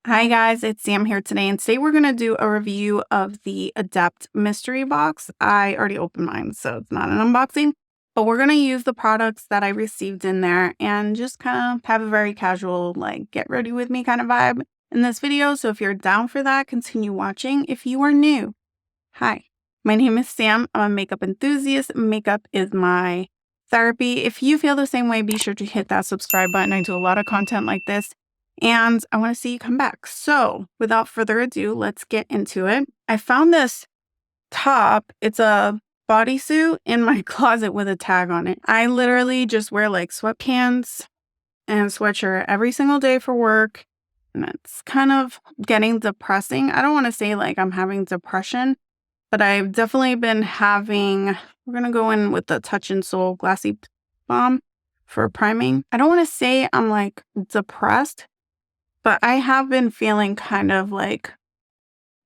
Hi guys, it's Sam here today, and today we're going to do a review of the Adept mystery box. I already opened mine, so it's not an unboxing, but we're going to use the products that I received in there and just kind of have a very casual, like, get ready with me kind of vibe in this video. So if you're down for that, continue watching. If you are new, hi, my name is Sam. I'm a makeup enthusiast. Makeup is my therapy. If you feel the same way, be sure to hit that subscribe button. I do a lot of content like this, and I want to see you come back. So without further ado, let's get into it. I found this top. It's a bodysuit in my closet with a tag on it. I literally just wear like sweatpants and sweatshirt every single day for work. And it's kind of getting depressing. I don't want to say like I'm having depression, but I've definitely been having, we're going to go in with the Touch and Soul Glassy Balm for priming. I don't want to say I'm like depressed, but I have been feeling kind of like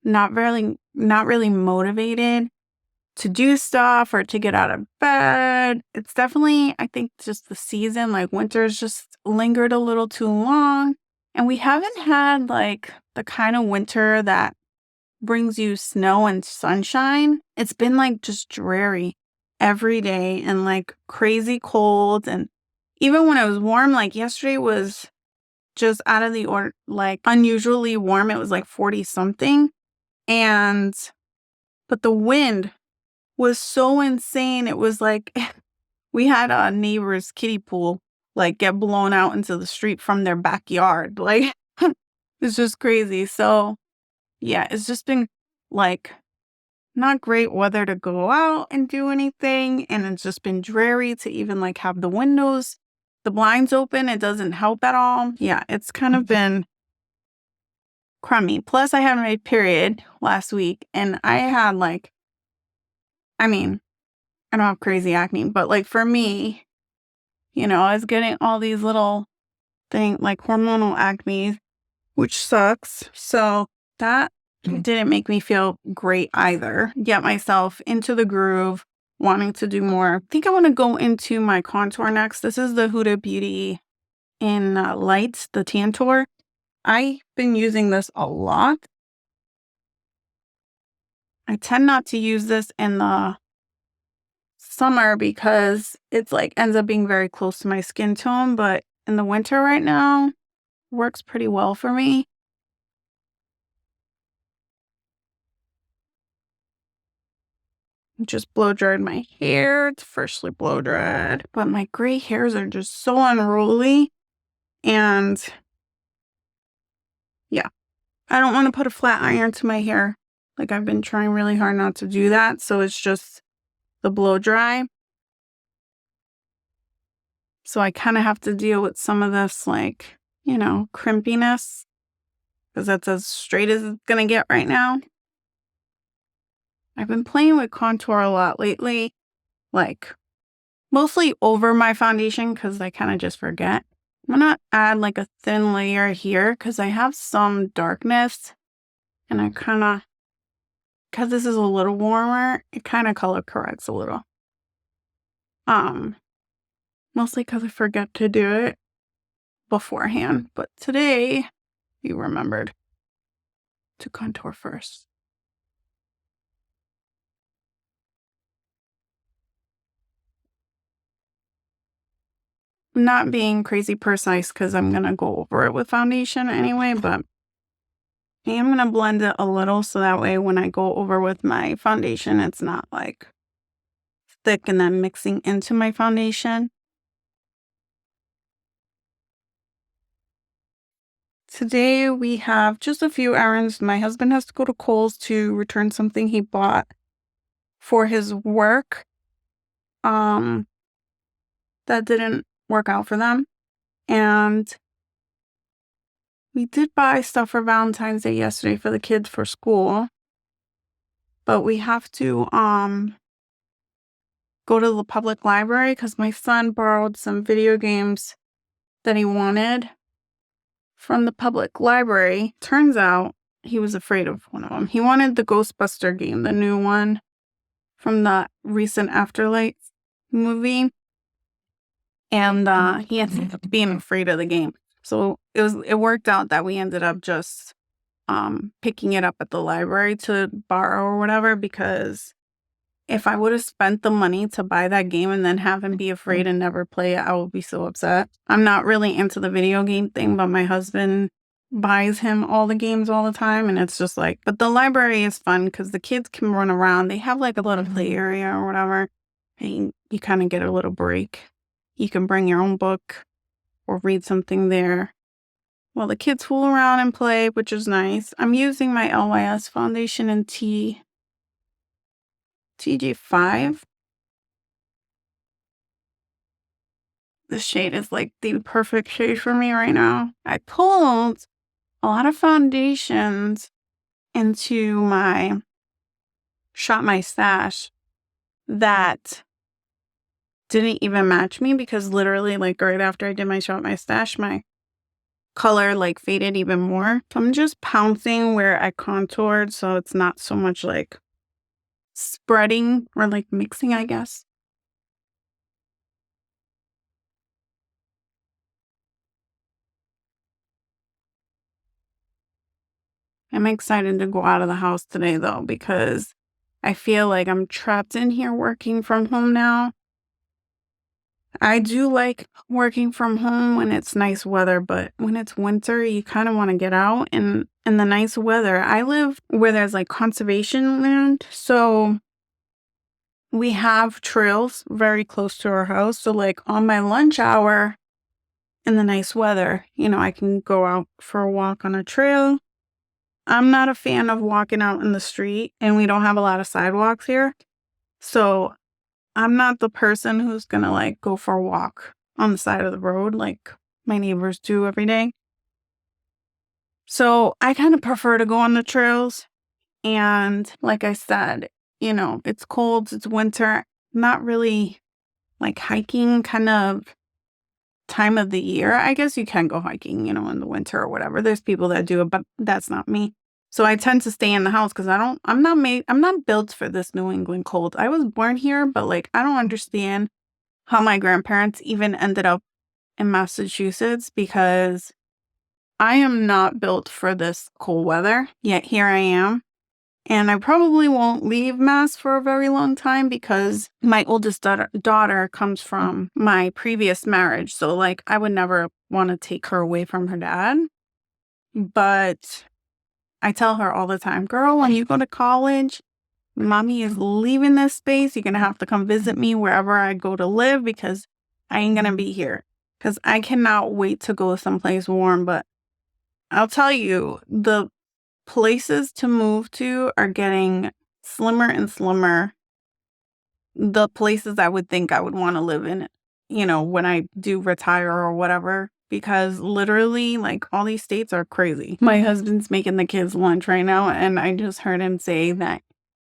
not really motivated to do stuff or to get out of bed. It's definitely, I think, just the season. Like winter's just lingered a little too long. And we haven't had like the kind of winter that brings you snow and sunshine. It's been like just dreary every day and like crazy cold. And even when it was warm, like yesterday was just out of the order, like unusually warm. It was like 40 something. But the wind was so insane. It was like we had a neighbor's kiddie pool like get blown out into the street from their backyard. Like it's just crazy. So yeah, it's just been like not great weather to go out and do anything. And it's just been dreary to even like have the blinds open. It doesn't help at all. Yeah, it's kind of been crummy. Plus, I had my period last week and I had like, I mean, I don't have crazy acne, but like for me, I was getting all these little like hormonal acne, which sucks. So that didn't make me feel great either. Get myself into the groove, wanting to do more. I think I want to go into my contour next. This is the Huda Beauty in Lights, the Tantour. I've been using this a lot. I tend not to use this in the summer because it's like ends up being very close to my skin tone, but in the winter right now, works pretty well for me. Just blow dried my hair. It's freshly blow dried, but my gray hairs are just so unruly. And yeah, I don't want to put a flat iron to my hair. Like I've been trying really hard not to do that. So it's just the blow dry. So I kind of have to deal with some of this like, crimpiness, because that's as straight as it's going to get right now. I've been playing with contour a lot lately, like mostly over my foundation because I kind of just forget. I'm going to add like a thin layer here because I have some darkness and I kind of, because this is a little warmer, it kind of color corrects a little. Mostly because I forget to do it beforehand. But today, you remembered to contour first. Not being crazy precise because I'm going to go over it with foundation anyway, but I am going to blend it a little so that way when I go over with my foundation, it's not like thick and then mixing into my foundation. Today we have just a few errands. My husband has to go to Kohl's to return something he bought for his work. That didn't work out for them. And we did buy stuff for Valentine's Day yesterday for the kids for school. But we have to go to the public library because my son borrowed some video games that he wanted from the public library. Turns out he was afraid of one of them. He wanted the Ghostbuster game, the new one from the recent Afterlife movie. And he ended up being afraid of the game. So it worked out that we ended up just picking it up at the library to borrow or whatever, because if I would have spent the money to buy that game and then have him be afraid and never play it, I would be so upset. I'm not really into the video game thing, but my husband buys him all the games all the time, and it's just like, but the library is fun because the kids can run around. They have like a little play area or whatever, and you kind of get a little break. You can bring your own book or read something there. Well, the kids fool around and play, which is nice. I'm using my LYS foundation in TG5. This shade is like the perfect shade for me right now. I pulled a lot of foundations into my Shop My Stash that didn't even match me, because literally like right after I did my Shop My Stash, my color like faded even more. So I'm just pouncing where I contoured, so it's not so much like spreading or like mixing, I guess. I'm excited to go out of the house today though, because I feel like I'm trapped in here working from home now. I do like working from home when it's nice weather, but when it's winter, you kind of want to get out. And in the nice weather, I live where there's like conservation land, so we have trails very close to our house. So like on my lunch hour in the nice weather, I can go out for a walk on a trail. I'm not a fan of walking out in the street, and we don't have a lot of sidewalks here. So I'm not the person who's going to like go for a walk on the side of the road like my neighbors do every day. So I kind of prefer to go on the trails. And like I said, it's cold, it's winter, not really like hiking kind of time of the year. I guess you can go hiking, in the winter or whatever. There's people that do it, but that's not me. So I tend to stay in the house because I'm not built for this New England cold. I was born here, but like, I don't understand how my grandparents even ended up in Massachusetts, because I am not built for this cold weather, yet here I am. And I probably won't leave Mass for a very long time, because my oldest daughter comes from my previous marriage. So like, I would never want to take her away from her dad. But I tell her all the time, girl, when you go to college, mommy is leaving this space. You're going to have to come visit me wherever I go to live, because I ain't going to be here. Because I cannot wait to go someplace warm. But I'll tell you, the places to move to are getting slimmer and slimmer. The places I would think I would want to live in, when I do retire or whatever. Because literally, like, all these states are crazy. My husband's making the kids lunch right now, and I just heard him say that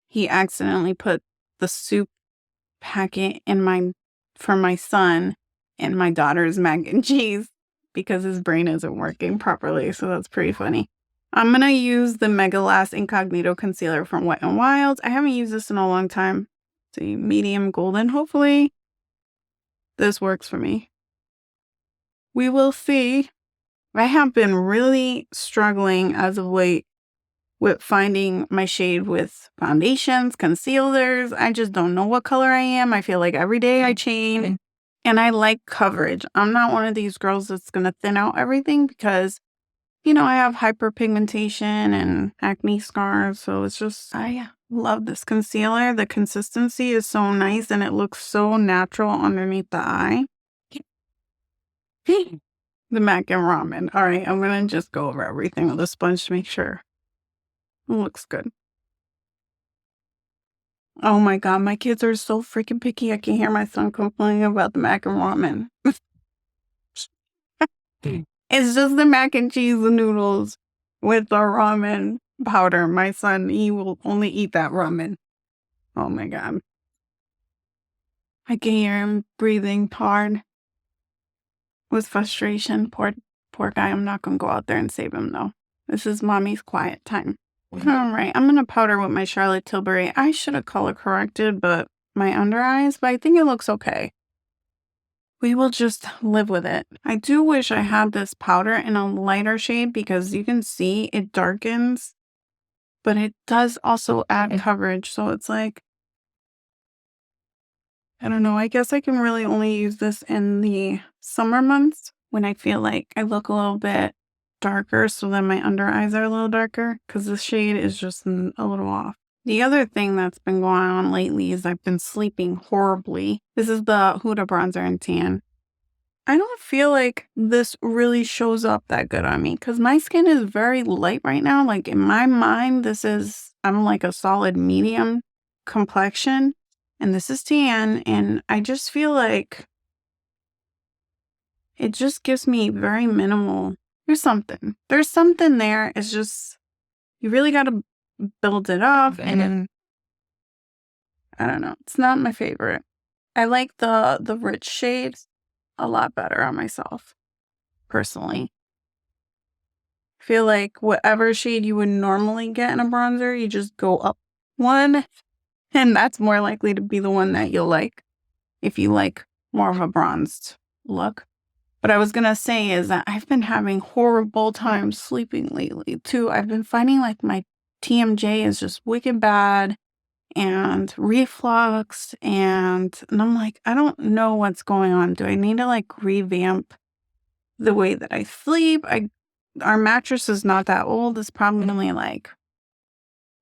he accidentally put the soup packet for my son in my daughter's mac and cheese, because his brain isn't working properly. So that's pretty funny. I'm going to use the Mega Last Incognito Concealer from Wet n Wild. I haven't used this in a long time. It's a medium golden. Hopefully this works for me. We will see. I have been really struggling as of late with finding my shade with foundations, concealers. I just don't know what color I am. I feel like every day I change, and I like coverage. I'm not one of these girls that's going to thin out everything, because, I have hyperpigmentation and acne scars. So it's just, I love this concealer. The consistency is so nice, and it looks so natural underneath the eye. The mac and ramen. All right, I'm going to just go over everything with a sponge to make sure it looks good. Oh my God, my kids are so freaking picky. I can hear my son complaining about the mac and ramen. It's just the mac and cheese and noodles with the ramen powder. My son, he will only eat that ramen. Oh my God. I can hear him breathing hard with frustration. Poor guy. I'm not going to go out there and save him though. This is mommy's quiet time. All right, I'm going to powder with my Charlotte Tilbury. I should have color corrected my under eyes, but I think it looks okay. we will just live with it. I do wish I had this powder in a lighter shade because you can see it darkens, but it does also add coverage. So it's like, I don't know. I guess I can really only use this in the summer months when I feel like I look a little bit darker, so then my under eyes are a little darker because this shade is just a little off. The other thing that's been going on lately is I've been sleeping horribly. This is the Huda bronzer and tan. I don't feel like this really shows up that good on me because my skin is very light right now. Like in my mind, I'm like a solid medium complexion and this is tan. And I just feel like it just gives me very minimal. There's something there. It's just, you really got to build it up. And I don't know. It's not my favorite. I like the rich shades a lot better on myself, personally. Feel like whatever shade you would normally get in a bronzer, you just go up one, and that's more likely to be the one that you'll like if you like more of a bronzed look. What I was gonna say is that I've been having horrible times sleeping lately too. I've been finding like my TMJ is just wicked bad and reflux and I'm like, I don't know what's going on. Do I need to like revamp the way that I sleep? Our mattress is not that old. It's probably only like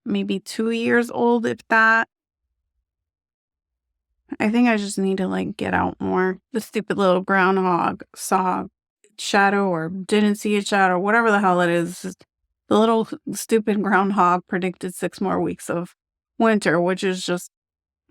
maybe 2 years old, if that. I think I just need to like get out more. The stupid little groundhog saw shadow or didn't see a shadow, whatever the hell it is. The little stupid groundhog predicted 6 more weeks of winter, which is just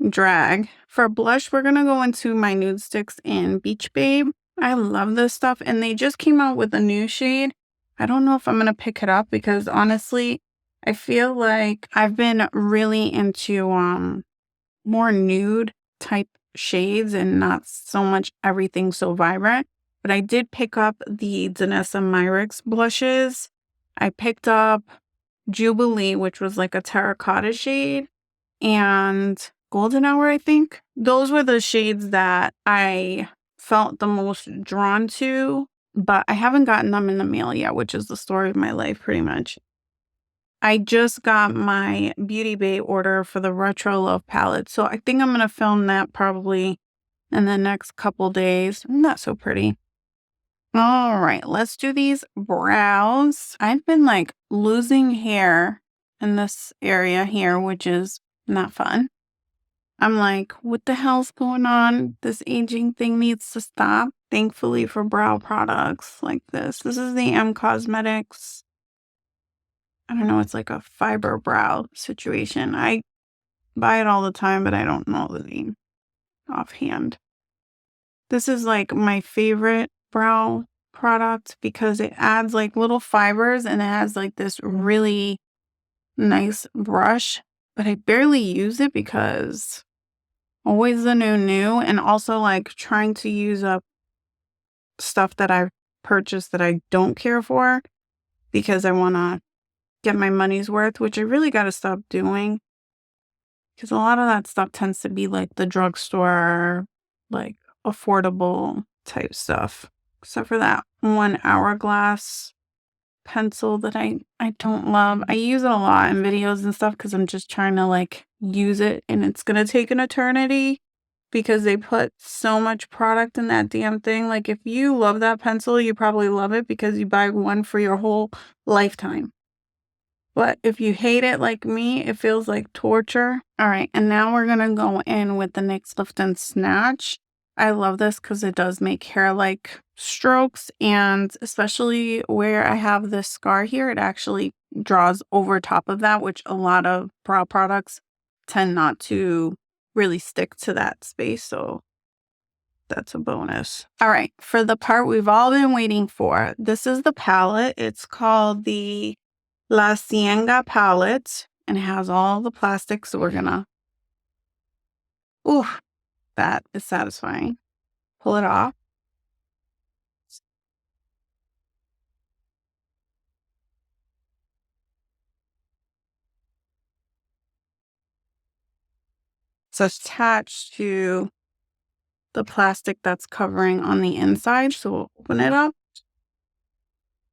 drag. For blush, we're gonna go into my nude sticks in Beach Babe. I love this stuff, and they just came out with a new shade. I don't know if I'm gonna pick it up because honestly, I feel like I've been really into more nude type shades and not so much everything so vibrant. But I did pick up the Danessa Myricks blushes. I picked up Jubilee, which was like a terracotta shade, and Golden Hour, I think. Those were the shades that I felt the most drawn to, but I haven't gotten them in the mail yet, which is the story of my life pretty much. I just got my Beauty Bay order for the Retro Love palette, so I think I'm going to film that probably in the next couple days. Not so pretty. All right, let's do these brows. I've been like losing hair in this area here, which is not fun. I'm like, what the hell's going on? This aging thing needs to stop. Thankfully for brow products like this. This is the M Cosmetics. I don't know, it's like a fiber brow situation. I buy it all the time, but I don't know the name offhand. This is like my favorite brow product because it adds like little fibers and it has like this really nice brush, but I barely use it because always the new, and also like trying to use up stuff that I've purchased that I don't care for because I want to get my money's worth, which I really got to stop doing because a lot of that stuff tends to be like the drugstore, like affordable type stuff, except for that one Hourglass pencil that I don't love. I use it a lot in videos and stuff because I'm just trying to like use it, and it's gonna take an eternity because they put so much product in that damn thing. Like if you love that pencil, you probably love it because you buy one for your whole lifetime. But if you hate it like me, it feels like torture. All right, and now we're gonna go in with the NYX Lift and Snatch. I love this because it does make hair-like strokes, and especially where I have this scar here, it actually draws over top of that, which a lot of brow products tend not to really stick to that space, so that's a bonus. All right, for the part we've all been waiting for, this is the palette. It's called the La Cienega palette, and it has all the plastic, so we're gonna, ooh, that is satisfying. Pull it off. So it's attached to the plastic that's covering on the inside. So we'll open it up,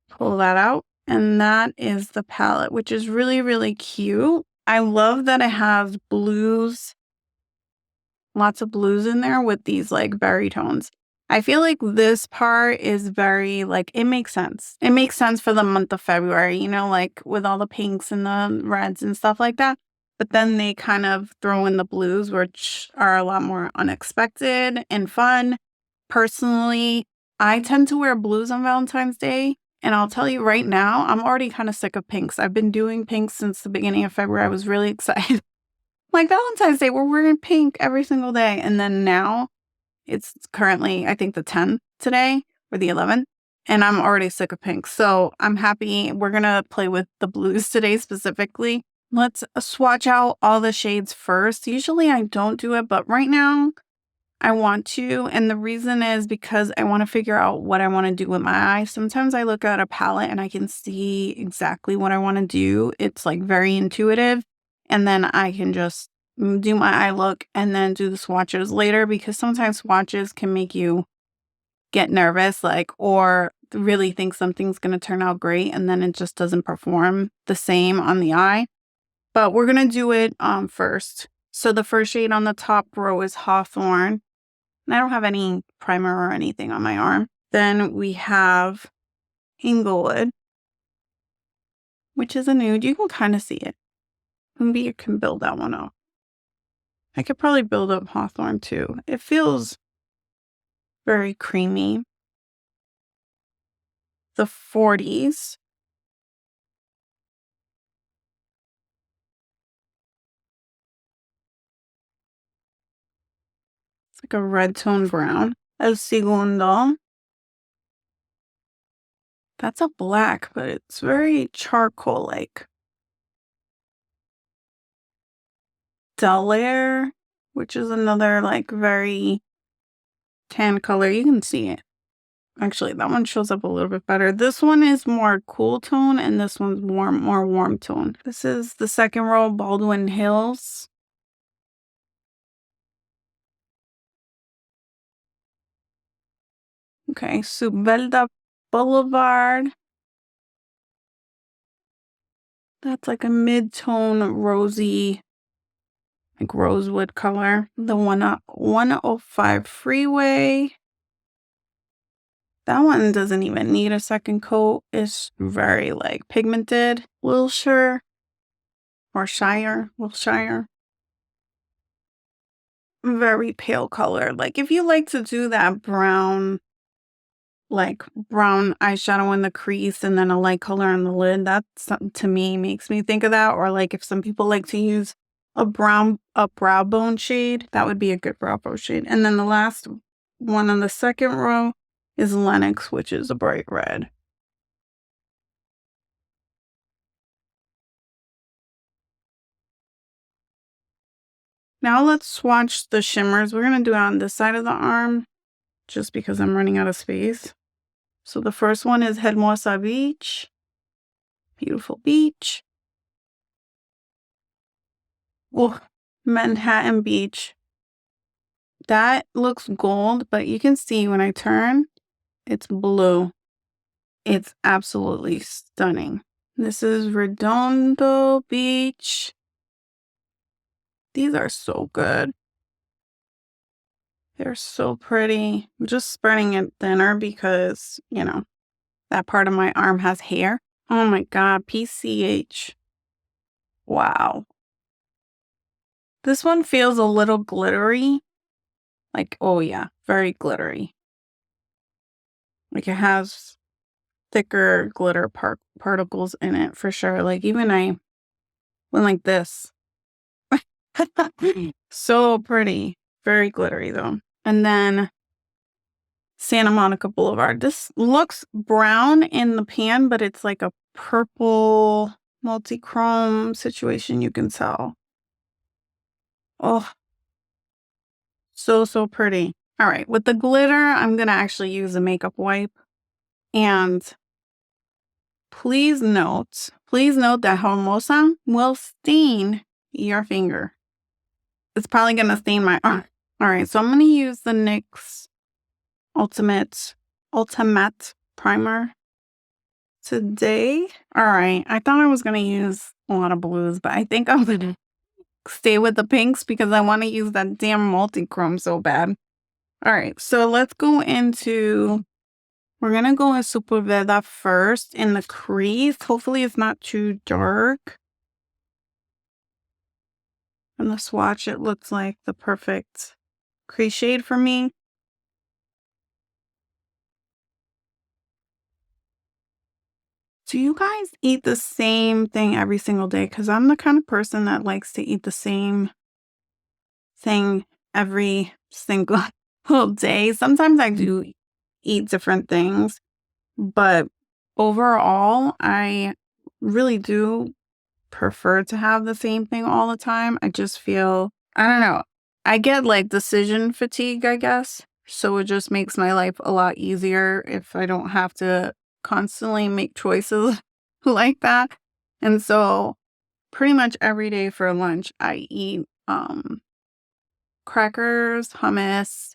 pull that out, and that is the palette, which is really, really cute. I love that it has blues, lots of blues in there with these like berry tones. I feel like this part is very like, it makes sense. It makes sense for the month of February, you know, like with all the pinks and the reds and stuff like that. But then they kind of throw in the blues, which are a lot more unexpected and fun. Personally, I tend to wear blues on Valentine's Day. And I'll tell you right now, I'm already kind of sick of pinks. I've been doing pinks since the beginning of February. I was really excited. Like Valentine's Day, we're wearing pink every single day. And then now it's currently, I think, the 10th today or the 11th. And I'm already sick of pink. So I'm happy. We're going to play with the blues today specifically. Let's swatch out all the shades first. Usually I don't do it, but right now I want to. And the reason is because I want to figure out what I want to do with my eyes. Sometimes I look at a palette and I can see exactly what I want to do. It's like very intuitive. And then I can just do my eye look and then do the swatches later, because sometimes swatches can make you get nervous, like, or really think something's going to turn out great and then it just doesn't perform the same on the eye. But we're going to do it first. So the first shade on the top row is Hawthorn. And I don't have any primer or anything on my arm. Then we have Inglewood, which is a nude. You can kind of see it. Maybe you can build that one up. I could probably build up Hawthorn too. It feels very creamy. The 40s. It's like a red tone brown. El Segundo. That's a black, but it's very charcoal-like. Delaire, which is another like very tan color. You can see it. Actually, that one shows up a little bit better. This one is more cool tone and this one's more warm tone. This is the second row, Baldwin Hills. Okay, Subelda Boulevard. That's like a mid-tone rosy, like rosewood color. The 105 Freeway. That one doesn't even need a second coat. It's very like pigmented. Wilshire or Shire, Wilshire. Very pale color. Like if you like to do that brown, like brown eyeshadow in the crease and then a light color on the lid, that's to me makes me think of that. Or like if some people like to use a brow bone shade, that would be a good brow bone shade. And then the last one on the second row is Lennox, which is a bright red. Now let's swatch the shimmers. We're going to do it on this side of the arm just because I'm running out of space. So the first one is Hermosa Beach. Beautiful beach. Oh, Manhattan Beach. That looks gold, but you can see when I turn, it's blue. It's absolutely stunning. This is Redondo Beach. These are so good. They're so pretty. I'm just spreading it thinner because, you know, that part of my arm has hair. Oh my God, PCH. Wow. This one feels a little glittery. Like, oh yeah, very glittery. Like it has thicker glitter particles in it for sure. Like even I went like this. So pretty. Very glittery though. And then Santa Monica Boulevard. This looks brown in the pan, but it's like a purple multi-chrome situation, you can tell. Oh, so pretty. All right, with the glitter, I'm going to actually use a makeup wipe. And please note that Hermosa will stain your finger. It's probably going to stain my arm. All right, so I'm going to use the NYX Ultimate Primer today. All right, I thought I was going to use a lot of blues, but I think I'm going to stay with the pinks because I want to use that damn multi-chrome so bad. All right, so let's go into, we're going to go in Super Veda first in the crease. Hopefully it's not too dark. In the swatch, it looks like the perfect crease shade for me. Do you guys eat the same thing every single day? Because I'm the kind of person that likes to eat the same thing every single day. Sometimes I do eat different things, but overall, I really do prefer to have the same thing all the time. I just feel, I don't know, I get like decision fatigue, I guess. So it just makes my life a lot easier if I don't have to constantly make choices like that. And so pretty much every day for lunch, I eat crackers, hummus.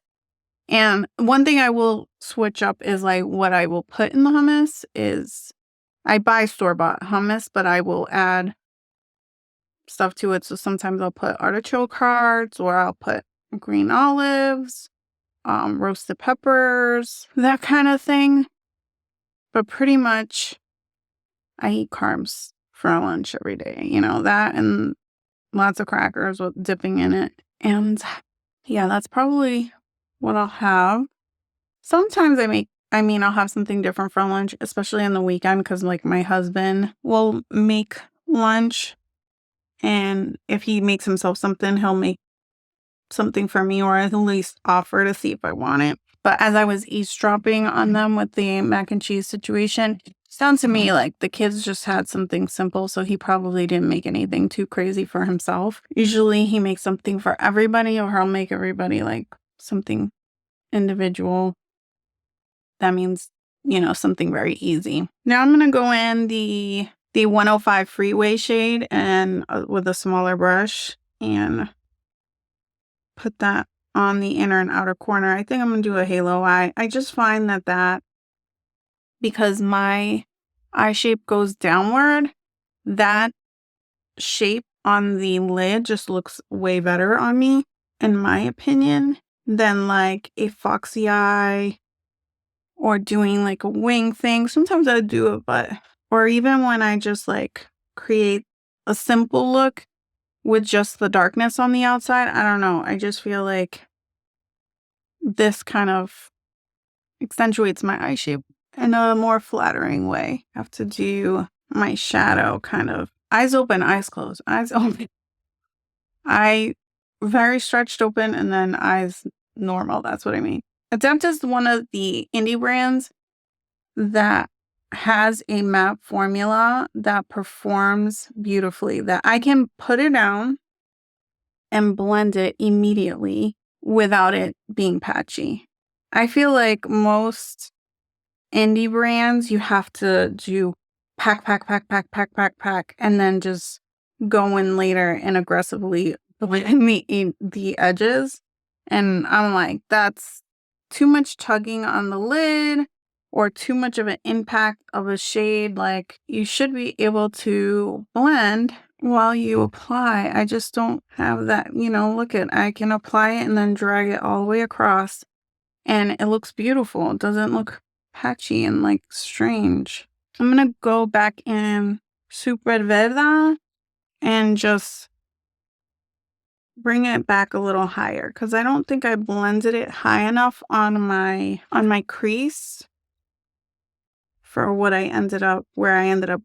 And one thing I will switch up is like what I will put in the hummus is I buy store-bought hummus, but I will add stuff to it. So sometimes I'll put artichoke hearts or I'll put green olives, roasted peppers, that kind of thing. But pretty much I eat carbs for lunch every day, you know, that and lots of crackers with dipping in it. And yeah, that's probably what I'll have. Sometimes I'll have something different for lunch, especially on the weekend, because like my husband will make lunch. And if he makes himself something, he'll make something for me or at least offer to see if I want it. But as I was eavesdropping on them with the mac and cheese situation, it sounds to me like the kids just had something simple, so he probably didn't make anything too crazy for himself. Usually he makes something for everybody or he'll make everybody like something individual. That means, you know, something very easy. Now I'm going to go in the 105 Freeway shade and with a smaller brush and put that on the inner and outer corner. I think I'm going to do a halo eye. I just find that because my eye shape goes downward, that shape on the lid just looks way better on me, in my opinion, than like a foxy eye or doing like a wing thing. Sometimes I do it, but, or even when I just like create a simple look with just the darkness on the outside, I don't know. I just feel like this kind of accentuates my eye shape in a more flattering way. I have to do my shadow kind of eyes open, eyes closed, eyes open. Eye very stretched open and then eyes normal. That's what I mean. Adept is one of the indie brands that has a matte formula that performs beautifully, that I can put it down and blend it immediately without it being patchy. I feel like most indie brands, you have to do pack, and then just go in later and aggressively blend the edges. And I'm like, that's too much tugging on the lid or too much of an impact of a shade. Like, you should be able to blend while you apply. I just don't have that, you know, I can apply it and then drag it all the way across and it looks beautiful. It doesn't look patchy and like strange. I'm going to go back in Super Veda and just bring it back a little higher because I don't think I blended it high enough on my crease for where I ended up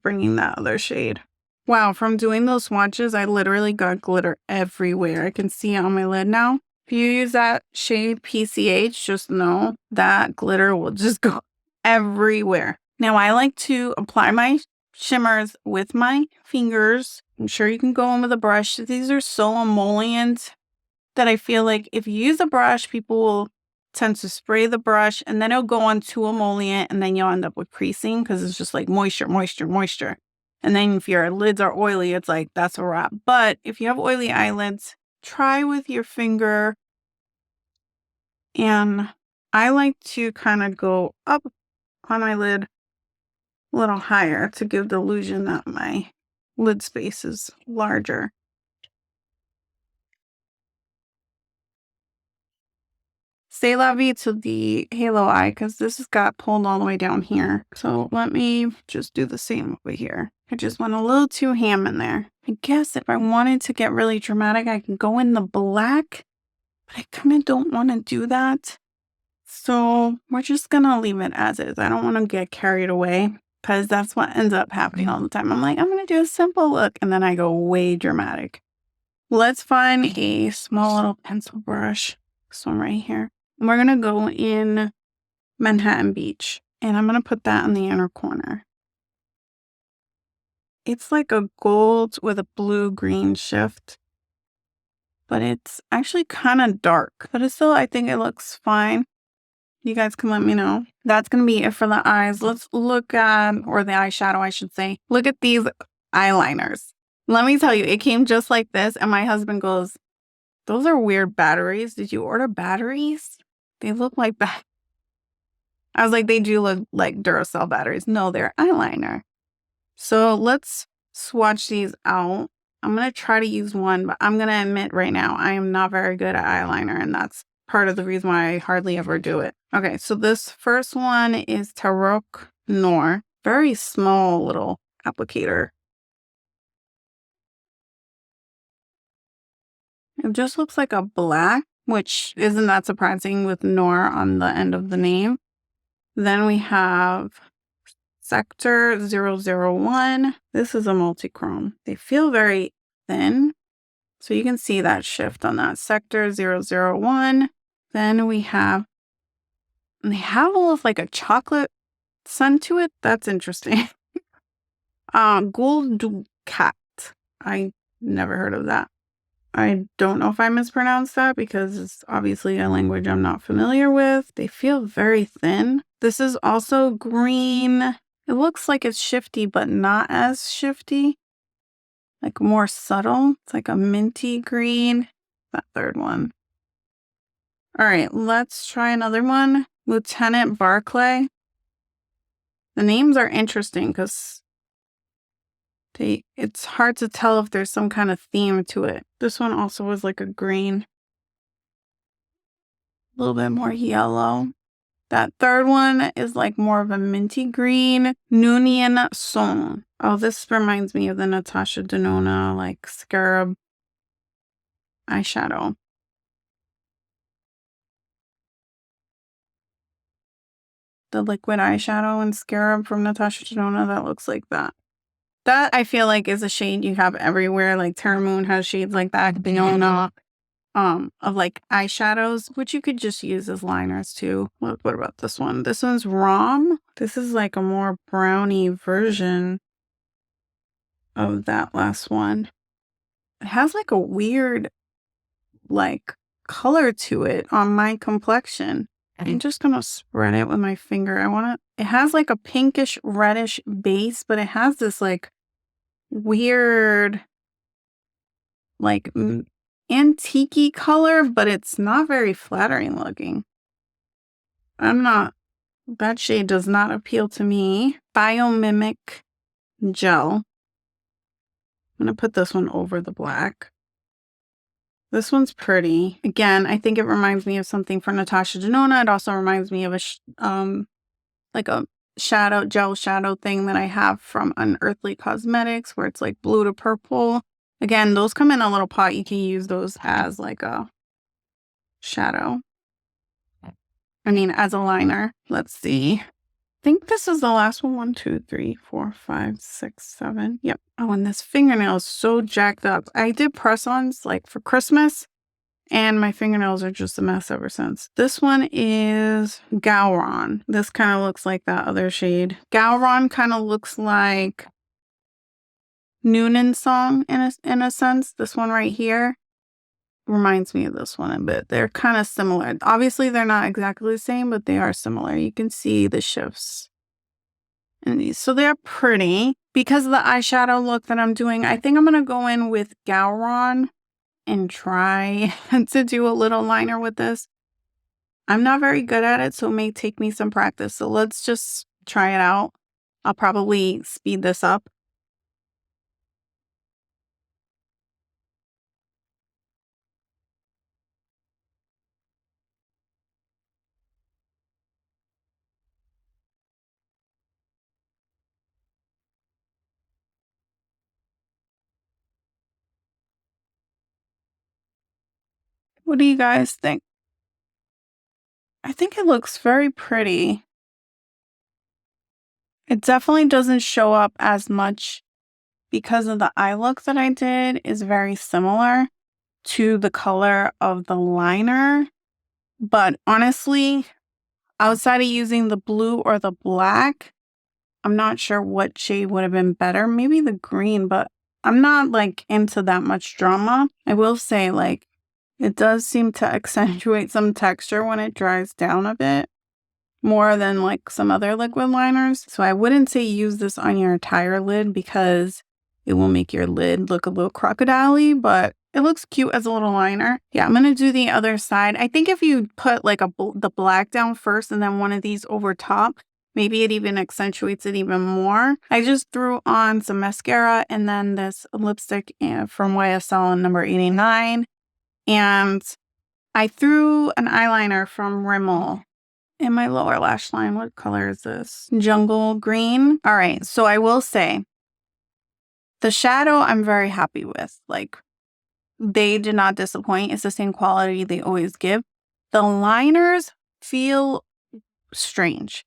bringing that other shade. Wow, from doing those swatches, I literally got glitter everywhere. I can see it on my lid now. If you use that shade PCH, just know that glitter will just go everywhere. Now, I like to apply my shimmers with my fingers. I'm sure you can go in with a brush. These are so emollient that I feel like if you use a brush, people will tend to spray the brush and then it'll go on too emollient and then you'll end up with creasing because it's just like moisture. And then if your lids are oily, it's like, that's a wrap. But if you have oily eyelids, try with your finger And I like to kind of go up on my lid a little higher to give the illusion that my lid space is larger. Say la vie to the halo eye because this has got pulled all the way down here. So let me just do the same over here. I just went a little too ham in there. I guess if I wanted to get really dramatic, I can go in the black, but I kind of don't want to do that. So we're just gonna leave it as is. I don't want to get carried away because that's what ends up happening all the time. I'm like, I'm gonna do a simple look, and then I go way dramatic. Let's find a small little pencil brush. This one right here. And we're gonna go in Manhattan Beach, and I'm gonna put that in the inner corner. It's like a gold with a blue-green shift, but it's actually kind of dark. But it's still, I think it looks fine. You guys can let me know. That's going to be it for the eyes. Let's look at, or the eyeshadow, I should say. Look at these eyeliners. Let me tell you, it came just like this. And my husband goes, those are weird batteries. Did you order batteries? They look like that. I was like, they do look like Duracell batteries. No, they're eyeliner. So let's swatch these out. I'm going to try to use one, but I'm going to admit right now, I am not very good at eyeliner. And that's part of the reason why I hardly ever do it. Okay, so this first one is Tarok Noir. Very small little applicator. It just looks like a black, which isn't that surprising with Noir on the end of the name. Then we have Sector 001. This is a multi-chrome. They feel very thin. So you can see that shift on that. Sector 001. Then we have, and they have a little like a chocolate scent to it. That's interesting. Gold Ducat. I never heard of that. I don't know if I mispronounced that because it's obviously a language I'm not familiar with. They feel very thin. This is also green. It looks like it's shifty, but not as shifty. Like more subtle. It's like a minty green. That third one. All right, let's try another one. Lieutenant Barclay. The names are interesting because it's hard to tell if there's some kind of theme to it. This one also was like a green. A little bit more yellow. That third one is like more of a minty green. Noonien Son. Oh, this reminds me of the Natasha Denona like scarab eyeshadow. The liquid eyeshadow and scarab from Natasha Denona, that looks like that. That I feel like is a shade you have everywhere. Like Terra Moon has shades like that. Denona. Of like eyeshadows, which you could just use as liners too. What about this one? This one's Rom. This is like a more brownie version of that last one. It has like a weird like color to it on my complexion. I'm just gonna spread it with my finger. It has like a pinkish reddish base, but it has this like weird like antique-y color, but it's not very flattering looking. That shade does not appeal to me. Biomimic Gel. I'm going to put this one over the black. This one's pretty. Again, I think it reminds me of something from Natasha Denona. It also reminds me of like a gel shadow thing that I have from Unearthly Cosmetics where it's like blue to purple. Again, those come in a little pot. You can use those as like a shadow. As a liner. Let's see. I think this is the last one. 1, 2, 3, 4, 5, 6, 7. Yep. Oh, and this fingernail is so jacked up. I did press-ons like for Christmas, and my fingernails are just a mess ever since. This one is Gowron. This kind of looks like that other shade. Gowron kind of looks like Noonien Song in a sense. This one right here reminds me of this one a bit. They're kind of similar. Obviously, they're not exactly the same, but they are similar. You can see the shifts in these. So they're pretty. Because of the eyeshadow look that I'm doing, I think I'm going to go in with Gowron and try to do a little liner with this. I'm not very good at it, so it may take me some practice. So let's just try it out. I'll probably speed this up. What do you guys think? I think it looks very pretty. It definitely doesn't show up as much because of the eye look that I did is very similar to the color of the liner. But honestly, outside of using the blue or the black, I'm not sure what shade would have been better. Maybe the green, but I'm not like into that much drama. I will say, like, it does seem to accentuate some texture when it dries down a bit more than like some other liquid liners. So I wouldn't say use this on your entire lid because it will make your lid look a little crocodile-y, but it looks cute as a little liner. Yeah, I'm going to do the other side. I think if you put like the black down first and then one of these over top, maybe it even accentuates it even more. I just threw on some mascara and then this lipstick from YSL number 89. And I threw an eyeliner from Rimmel in my lower lash line. What color is this? Jungle green. All right, so I will say the shadow I'm very happy with. Like, they did not disappoint. It's the same quality they always give. The liners feel strange.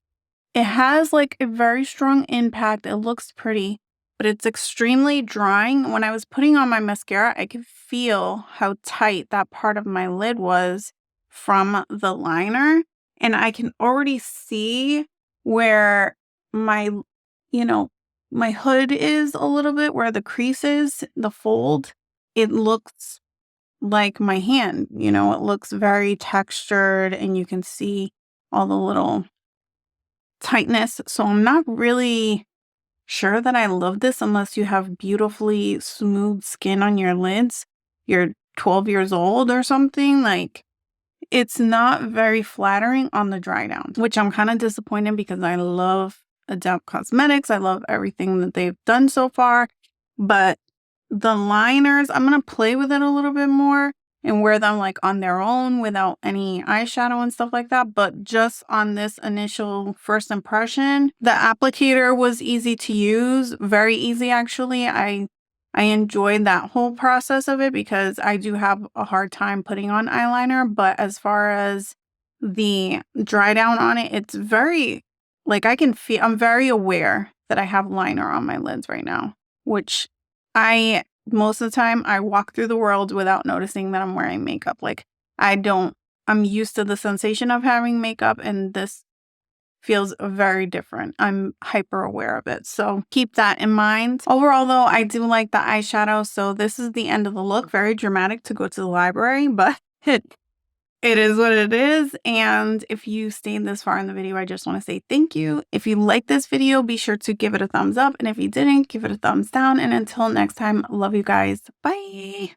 It has like a very strong impact. It looks pretty, but it's extremely drying. When I was putting on my mascara, I could feel how tight that part of my lid was from the liner. And I can already see where my, my hood is a little bit, where the crease is, the fold. It looks like my hand, it looks very textured and you can see all the little tightness. So I'm not really sure that I love this unless you have beautifully smooth skin on your lids. You're 12 years old or something. Like, it's not very flattering on the dry down, which I'm kind of disappointed because I love Adept Cosmetics. I love everything that they've done so far. But the liners, I'm going to play with it a little bit more and wear them like on their own without any eyeshadow and stuff like that. But just on this initial first impression, the applicator was easy to use, very easy actually. I enjoyed that whole process of it because I do have a hard time putting on eyeliner. But as far as the dry down on it, it's very, like, I'm very aware that I have liner on my lids right now, which most of the time I walk through the world without noticing that I'm wearing makeup. Like, I'm used to the sensation of having makeup and this feels very different. I'm hyper aware of it. So keep that in mind. Overall though, I do like the eyeshadow. So this is the end of the look. Very dramatic to go to the library, but it is what it is. And if you stayed this far in the video, I just want to say thank you. If you liked this video, be sure to give it a thumbs up. And if you didn't, give it a thumbs down. And until next time, love you guys. Bye.